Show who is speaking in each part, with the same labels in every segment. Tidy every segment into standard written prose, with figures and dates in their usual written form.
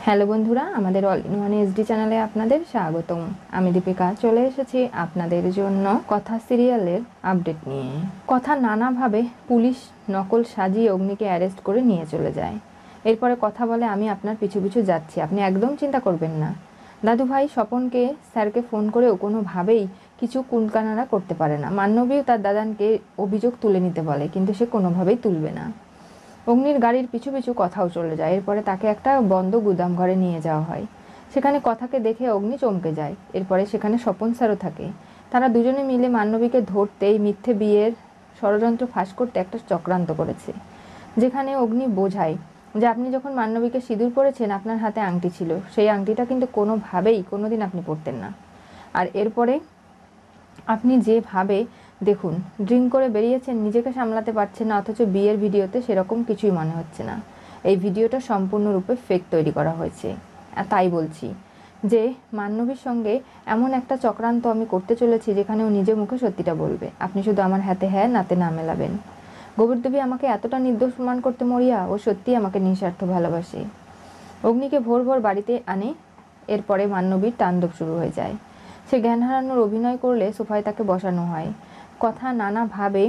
Speaker 1: Hello বন্ধুরা, আমাদের all in one SD চ্যানেলে আপনাদের স্বাগতম। আমি দীপিকা চলে এসেছি আপনাদের জন্য কথা সিরিয়ালের আপডেট নিয়ে। কথা নানাভাবে পুলিশ নকল সাজিয়ে অগ্নিকে অ্যারেস্ট করে নিয়ে চলে যায়। এরপরে কথা বলে, আমি আপনার পিছু পিছু যাচ্ছি, আপনি একদম চিন্তা করবেন না। দাদু ভাই স্বপনকে স্যারকে ফোন করেও কোনোভাবেই কিছু কুলকানারা করতে পারে না। মান্নবীও তার দাদানকে অভিযোগ তুলে নিতে বলে, কিন্তু সে কোনোভাবেই তুলবে না। অগ্নির গাড়ির পিছু পিছু কথাও চলে যায়। এরপরে তাকে একটা বন্ধ গুদাম ঘরে নিয়ে যাওয়া হয়। সেখানে কথাকে দেখে অগ্নি চমকে যায়। এরপরে সেখানে স্বপন স্যারও থাকে। তারা দুজনে মিলে মান্নবীকে ধরতে এই মিথ্যে বিয়ের ষড়যন্ত্র ফাঁস করতে একটা চক্রান্ত করেছে। যেখানে অগ্নি বোঝায় যে আপনি যখন মান্নবীকে সিঁদুর পরেছেন আপনার হাতে আংটি ছিল, সেই আংটিটা কিন্তু কোনোভাবেই কোনোদিন আপনি পরতেন না। আর এরপরে আপনি যেভাবে দেখুন ড্রিঙ্ক করে বেরিয়েছেন, নিজেকে সামলাতে পারছেন না, অথচ বিয়ের ভিডিওতে সেরকম কিছুই মনে হচ্ছে না। এই ভিডিওটা সম্পূর্ণরূপে ফেক তৈরি করা হয়েছে। তাই বলছি যে মান্নবীর সঙ্গে এমন একটা চক্রান্ত আমি করতে চলেছি যেখানে ও নিজে মুখে সত্যিটা বলবে। আপনি শুধু আমার হাতে হ্যাঁ নাতে না মেলাবেন। গোবরদেবী আমাকে এতটা নির্দোষ প্রমাণ করতে মরিয়া, ও সত্যিই আমাকে নিঃস্বার্থ ভালোবাসে। অগ্নিকে ভোর ভোর বাড়িতে আনে। এরপরে মান্নবীর তাণ্ডব শুরু হয়ে যায়। সে জ্ঞান হারানোর অভিনয় করলে সোফায় তাকে বসানো হয়। কথা নানাভাবে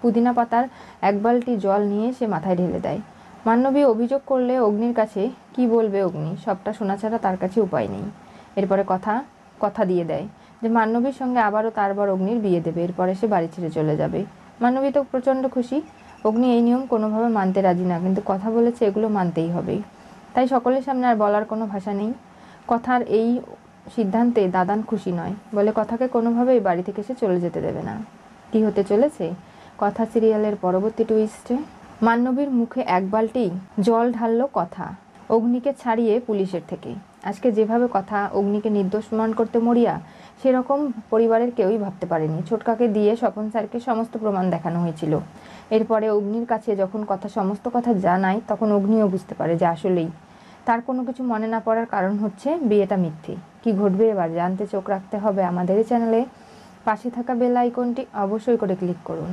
Speaker 1: পুদিনা পাতার এক বালতি জল নিয়ে সে মাথায় ঢেলে দেয়। মান্নবী অভিযোগ করলে অগ্নির কাছে কি বলবে অগ্নি, সবটা শোনা ছাড়া তার কাছে উপায় নেই। এরপরে কথা দিয়ে দেয় যে মান্নবীর সঙ্গে আবারও তারপর অগ্নির বিয়ে দেবে। এরপরে সে বাড়ি ছেড়ে চলে যাবে। মান্নবী তো প্রচণ্ড খুশি। অগ্নি এই নিয়ম কোনোভাবে মানতে রাজি না, কিন্তু কথা বলেছে এগুলো মানতেই হবে। তাই সকলের সামনে আর বলার কোনো ভাষা নেই। কথার এই সিদ্ধান্তে দাদান খুশি নয়, বলে কথাকে কোনোভাবেই বাড়ি থেকে সে চলে যেতে দেবে না। কি হতে চলেছে কথা সিরিয়ালের পরবর্তী টুইস্টে? মান্নবীর মুখে এক বালতি জল ঢাললো কথা অগ্নিকে ছাড়িয়ে পুলিশের থেকে। আজকে যেভাবে কথা অগ্নিকে নির্দোষ প্রমাণ করতে মরিয়া, সেরকম পরিবারের কেউই ভাবতে পারেনি। ছোটকাকে দিয়ে স্বপন স্যারকে সমস্ত প্রমাণ দেখানো হয়েছিল। এরপরে অগ্নির কাছে যখন কথা সমস্ত কথা জানায়, তখন অগ্নিও বুঝতে পারে যে আসলেই তার কোনো কিছু মনে না পড়ার কারণ হচ্ছে বিয়েটা মিথ্যে। কি ঘটবে এবার জানতে চোখ রাখতে হবে আমাদের এই চ্যানেলে। পাশে থাকা বেল আইকনটি অবশ্যই করে ক্লিক করুন।